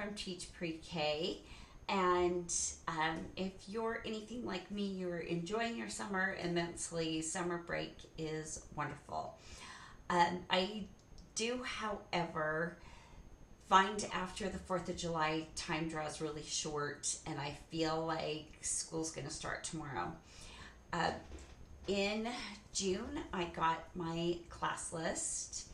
from Teach Pre-K. And if you're anything like me, you're enjoying your summer immensely. Summer break is wonderful. I do, however, find after the 4th of July, time draws really short, and I feel like school's going to start tomorrow. Uh, in June, I got my class list,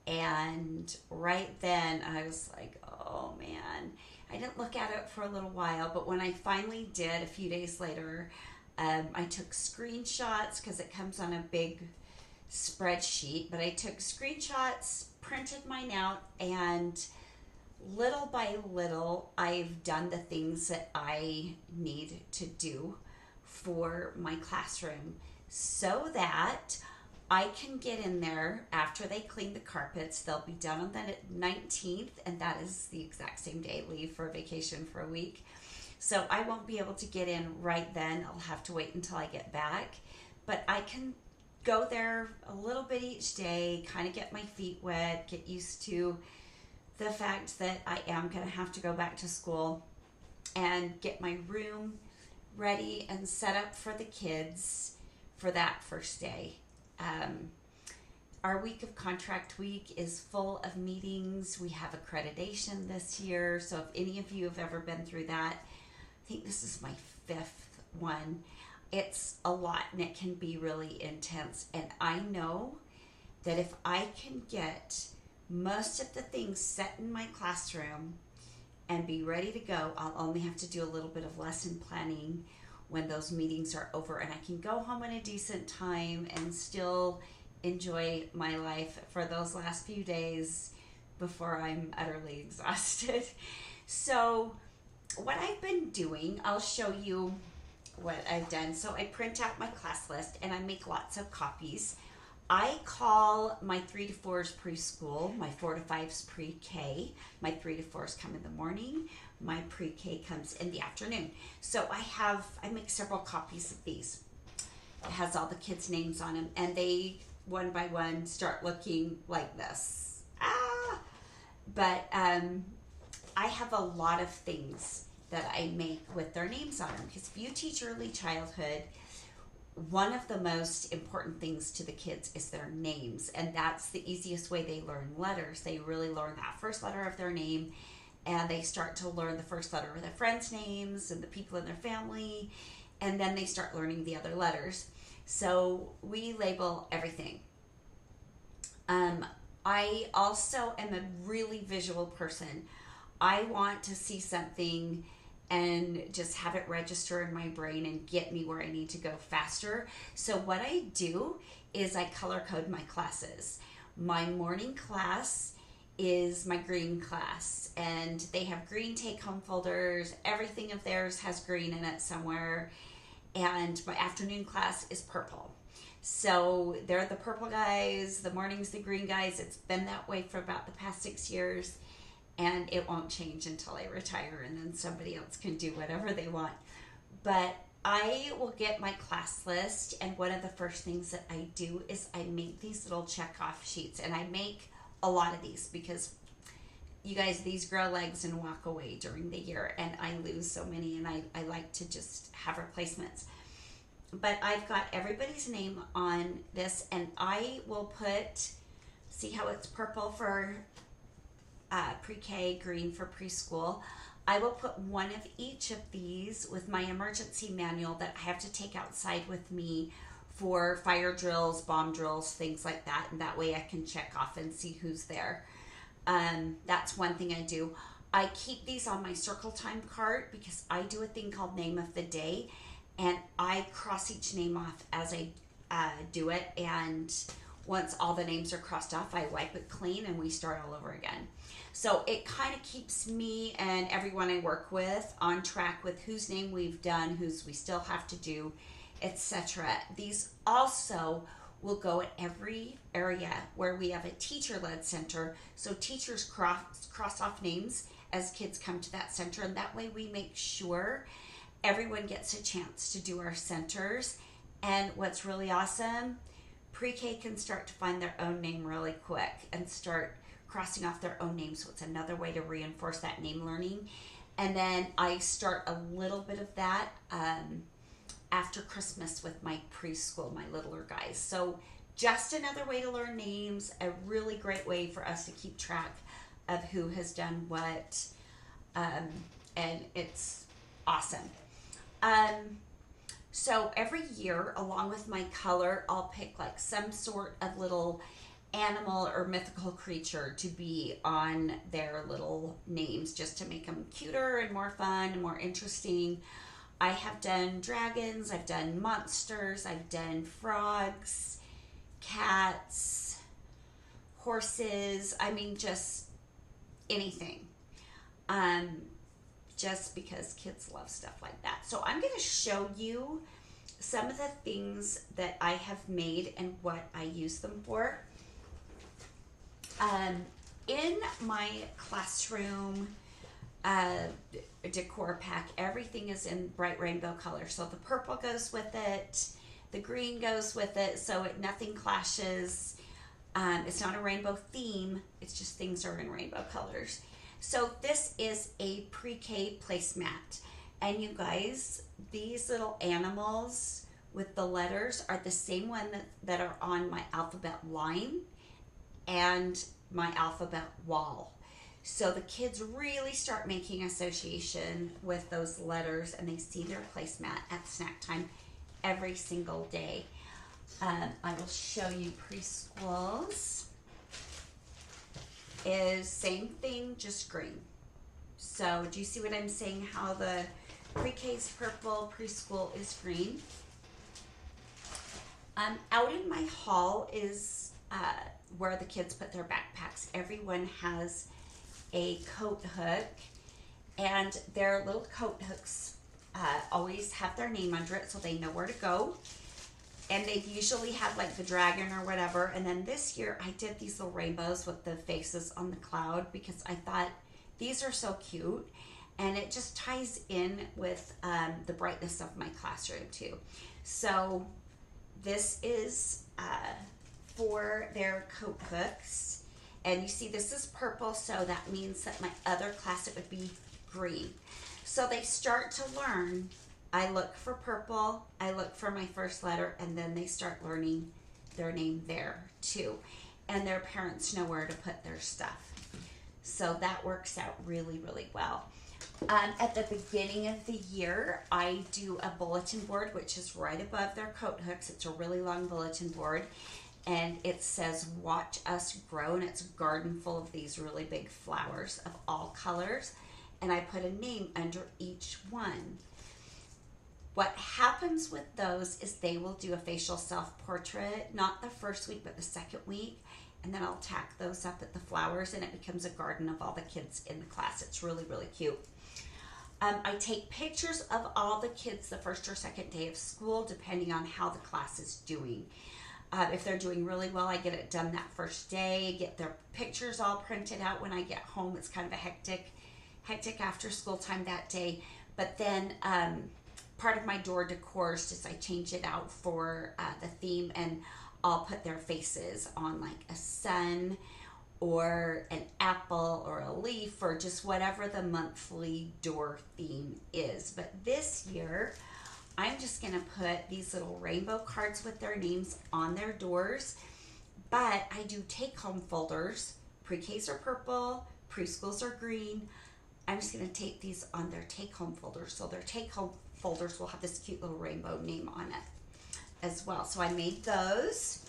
and right then I was like, oh man. I didn't look at it for a little while, but when I finally did, a few days later, I took screenshots because it comes on a big spreadsheet. But I took screenshots, printed mine out, and little by little, I've done the things that I need to do for my classroom so that I can get in there after they clean the carpets. They'll be done on the 19th, and that is the exact same day I leave for vacation for a week. So I won't be able to get in right then. I'll have to wait until I get back. But I can go there a little bit each day, kind of get my feet wet, get used to the fact that I am going to have to go back to school, and get my room ready and set up for the kids for that first day. Our week of contract week is full of meetings. We have accreditation this year, so if any of you have ever been through that, I think this is my 5th one. It's a lot, and it can be really intense. And I know that if I can get most of the things set in my classroom and be ready to go, I'll only have to do a little bit of lesson planning when those meetings are over, and I can go home in a decent time and still enjoy my life for those last few days before I'm utterly exhausted. So what I've been doing, I'll show you what I've done. So I print out my class list and I make lots of copies. I call my 3 to 4s preschool, my 4 to 5s pre-K. My 3 to 4s come in the morning. My pre-K comes in the afternoon. So I make several copies of these. It has all the kids' names on them, and they, one by one, start looking like this. But I have a lot of things that I make with their names on them, because if you teach early childhood, one of the most important things to the kids is their names, and that's the easiest way they learn letters. They really learn that first letter of their name, and they start to learn the first letter of their friends' names and the people in their family, and then they start learning the other letters. So we label everything. I also am a really visual person. I want to see something and just have it register in my brain and get me where I need to go faster. So what I do is I color code my classes. My morning class is my green class, and they have green take-home folders. Everything of theirs has green in it somewhere. And my afternoon class is purple. So they're the purple guys, the morning's the green guys. It's been that way for about the past 6 years, and it won't change until I retire, and then somebody else can do whatever they want. But I will get my class list, and one of the first things that I do is I make these little check-off sheets, and I make a lot of these because you guys, these grow legs and walk away during the year, and I lose so many, and I like to just have replacements. But I've got everybody's name on this, and I will put, see how it's purple for pre-K, green for preschool. I will put one of each of these with my emergency manual that I have to take outside with me for fire drills, bomb drills, things like that, and that way I can check off and see who's there. That's one thing I do. I keep these on my circle time card because I do a thing called name of the day, and I cross each name off as I do it, and once all the names are crossed off, I wipe it clean and we start all over again. So it kind of keeps me and everyone I work with on track with whose name we've done, whose we still have to do, etc. These also will go at every area where we have a teacher-led center, so teachers cross off names as kids come to that center, and that way we make sure everyone gets a chance to do our centers. And what's really awesome, pre-K can start to find their own name really quick and start crossing off their own name, so it's another way to reinforce that name learning. And then I start a little bit of that after Christmas with my preschool, my littler guys. So just another way to learn names, a really great way for us to keep track of who has done what, and it's awesome. So every year, along with my color, I'll pick like some sort of little animal or mythical creature to be on their little names, just to make them cuter and more fun and more interesting. I have done dragons, I've done monsters, I've done frogs, cats, horses, I mean just anything. Just because kids love stuff like that. So I'm going to show you some of the things that I have made and what I use them for. In my classroom decor pack, everything is in bright rainbow color. So the purple goes with it, the green goes with it, so nothing clashes. It's not a rainbow theme, it's just things are in rainbow colors. So this is a pre-K placemat. And you guys, these little animals with the letters are the same one that are on my alphabet line and my alphabet wall. So the kids really start making association with those letters, and they see their placemat at snack time every single day. I will show you Preschool's. Is same thing, just green. So do you see what I'm saying? How the pre-K is purple, preschool is green. Out in my hall is where the kids put their backpacks. Everyone has a coat hook, and their little coat hooks always have their name under it, so they know where to go. And they usually have like the dragon or whatever. And then this year I did these little rainbows with the faces on the cloud, because I thought these are so cute. And it just ties in with the brightness of my classroom too. So this is for their coat hooks. And you see this is purple, so that means that my other class, it would be green. So they start to learn. I look for purple, I look for my first letter, and then they start learning their name there too. And their parents know where to put their stuff. So that works out really, really well. At the beginning of the year, I do a bulletin board, which is right above their coat hooks. It's a really long bulletin board, and it says, "Watch us grow," and it's a garden full of these really big flowers of all colors. And I put a name under each one. What happens with those is they will do a facial self-portrait, not the first week, but the second week. And then I'll tack those up at the flowers, and it becomes a garden of all the kids in the class. It's really, really cute. I take pictures of all the kids the first or second day of school, depending on how the class is doing. If they're doing really well, I get it done that first day, get their pictures all printed out when I get home. It's kind of a hectic after school time that day. But then part of my door decor is just I change it out for the theme, and I'll put their faces on like a sun or an apple or a leaf or just whatever the monthly door theme is. But this year, I'm just gonna put these little rainbow cards with their names on their doors. But I do take-home folders. Pre-Ks are purple, preschools are green. I'm just gonna tape these on their take-home folders. So their take-home folders will have this cute little rainbow name on it as well. So I made those.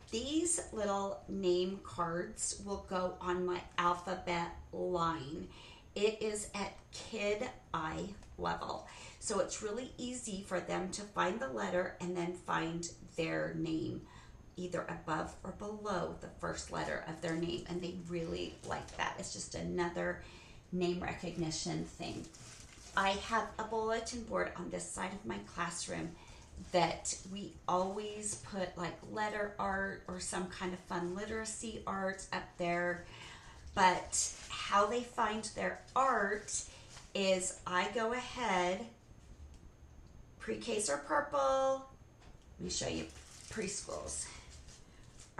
These little name cards will go on my alphabet line. It is at kid eye level. So it's really easy for them to find the letter and then find their name either above or below the first letter of their name. And they really like that. It's just another name recognition thing. I have a bulletin board on this side of my classroom that we always put like letter art or some kind of fun literacy art up there. But how they find their art is I go ahead, pre-Ks are purple, let me show you preschools,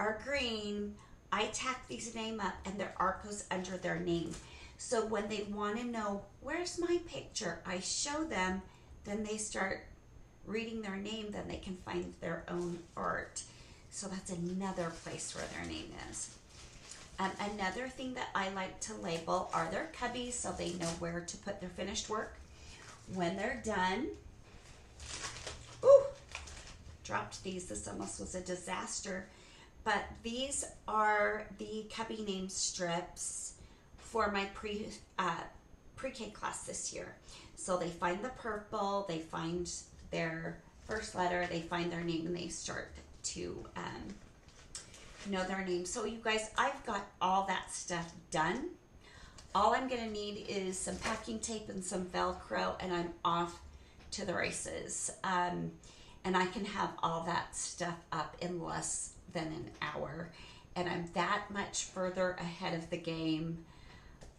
are green, I tack these name up and their art goes under their name. So when they want to know, where's my picture? I show them, then they start reading their name, then they can find their own art. So that's another place where their name is. Another thing that I like to label are their cubbies, so they know where to put their finished work. When they're done, ooh, dropped these. This almost was a disaster. But these are the cubby name strips for my pre-K class this year. So they find the purple, they find their first letter, they find their name, and they start to know their name. So you guys, I've got all that stuff done. All I'm gonna need is some packing tape and some Velcro, and I'm off to the races. And I can have all that stuff up in less than an hour, and I'm that much further ahead of the game,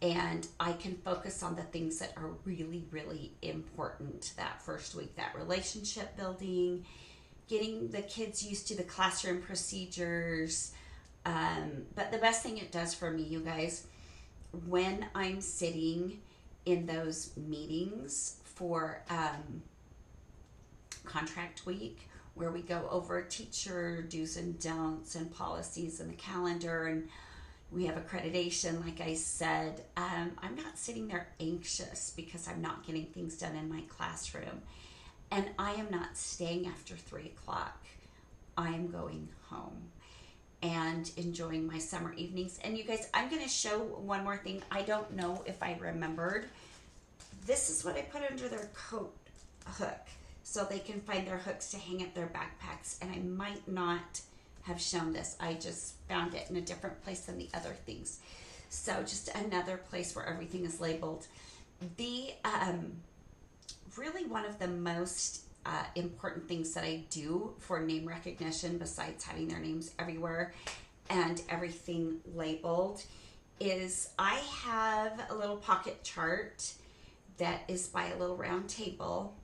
and I can focus on the things that are really, really important that first week, that relationship building, getting the kids used to the classroom procedures. But the best thing it does for me, you guys, when I'm sitting in those meetings for contract week, where we go over teacher do's and don'ts and policies and the calendar, and we have accreditation, like I said, I'm not sitting there anxious because I'm not getting things done in my classroom. And I am not staying after 3 o'clock. I'm going home and enjoying my summer evenings. And you guys, I'm gonna show one more thing. I don't know if I remembered. This is what I put under their coat hook, so they can find their hooks to hang up their backpacks. And I might not have shown this. I just found it in a different place than the other things. So just another place where everything is labeled. The really one of the most important things that I do for name recognition, besides having their names everywhere and everything labeled, is I have a little pocket chart that is by a little round table,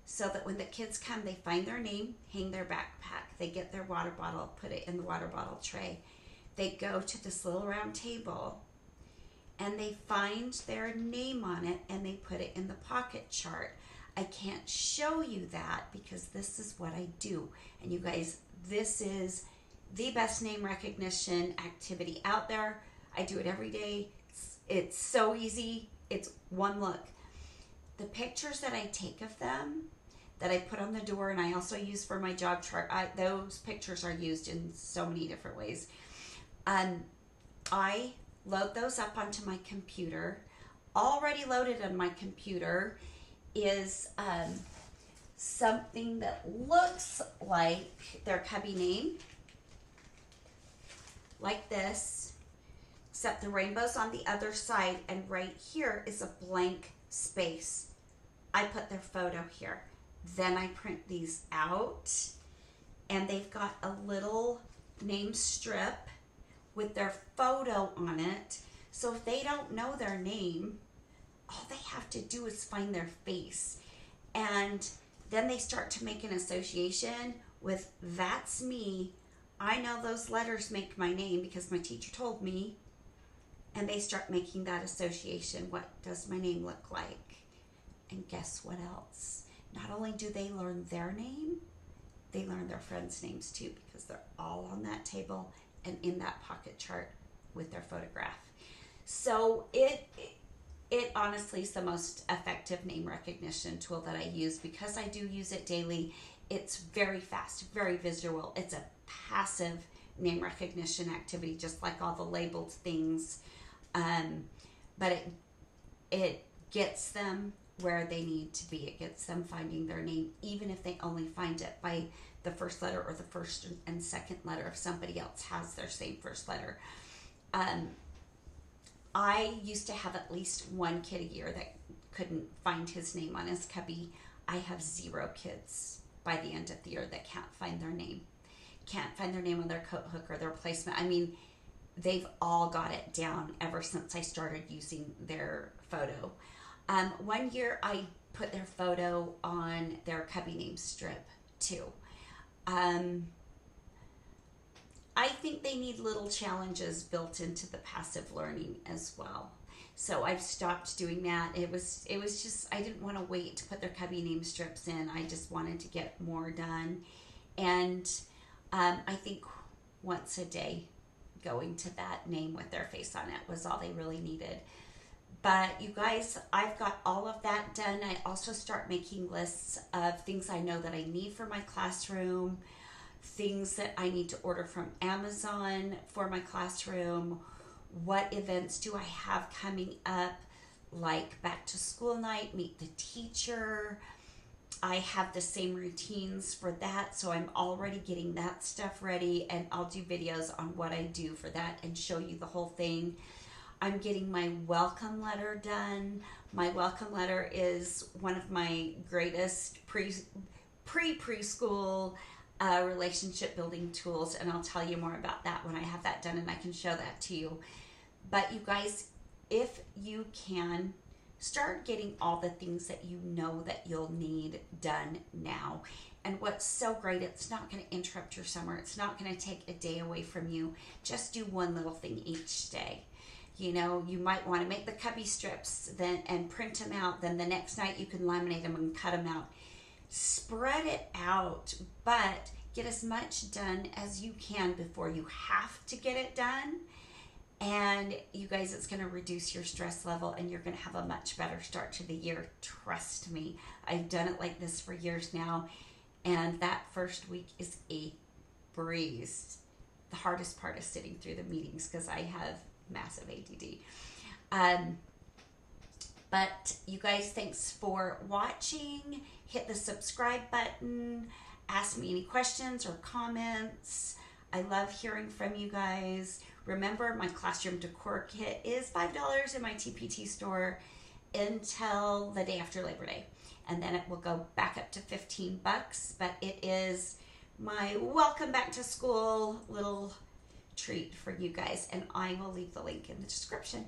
so that when the kids come, they find their name, hang their backpack, they get their water bottle, put it in the water bottle tray. They go to this little round table and they find their name on it and they put it in the pocket chart. I can't show you that because this is what I do. And you guys, this is the best name recognition activity out there. I do it every day. It's so easy. It's one look. The pictures that I take of them, that I put on the door, and I also use for my job chart, those pictures are used in so many different ways. I load those up onto my computer. Already loaded on my computer is something that looks like their cubby name, like this, except the rainbow's on the other side, and right here is a blank space. I put their photo here. Then I print these out, and they've got a little name strip with their photo on it. So if they don't know their name, all they have to do is find their face. And then they start to make an association with, that's me. I know those letters make my name because my teacher told me. And they start making that association. What does my name look like? And guess what else? Not only do they learn their name, they learn their friends' names too, because they're all on that table and in that pocket chart with their photograph. So it honestly is the most effective name recognition tool that I use, because I do use it daily. It's very fast, very visual. It's a passive name recognition activity, just like all the labeled things. But it gets them where they need to be. It gets them finding their name, even if they only find it by the first letter or the first and second letter if somebody else has their same first letter. I used to have at least one kid a year that couldn't find his name on his cubby. I have 0 kids by the end of the year that can't find their name. Can't find their name on their coat hook or their placement. I mean, they've all got it down ever since I started using their photo. One year I put their photo on their cubby name strip too. I think they need little challenges built into the passive learning as well. So I've stopped doing that. It was just, I didn't want to wait to put their cubby name strips in. I just wanted to get more done. And I think once a day going to that name with their face on it was all they really needed. But you guys, I've got all of that done. I also start making lists of things I know that I need for my classroom, things that I need to order from Amazon for my classroom. What events do I have coming up, like back to school night, meet the teacher. I have the same routines for that, so I'm already getting that stuff ready, and I'll do videos on what I do for that and show you the whole thing. I'm getting my welcome letter done. My welcome letter is one of my greatest preschool relationship building tools, and I'll tell you more about that when I have that done and I can show that to you. But you guys, if you can, start getting all the things that you know that you'll need done now. And what's so great, it's not going to interrupt your summer. It's not going to take a day away from you. Just do one little thing each day. You know, you might want to make the cubby strips then and print them out. Then the next night you can laminate them and cut them out. Spread it out, but get as much done as you can before you have to get it done. And you guys, it's going to reduce your stress level and you're going to have a much better start to the year. Trust me. I've done it like this for years now. And that first week is a breeze. The hardest part is sitting through the meetings because I have massive ADD. But you guys, thanks for watching. Hit the subscribe button. Ask me any questions or comments. I love hearing from you guys. Remember, my classroom decor kit is $5 in my TPT store until the day after Labor Day. And then it will go back up to $15, but it is my welcome back to school little treat for you guys. And I will leave the link in the description.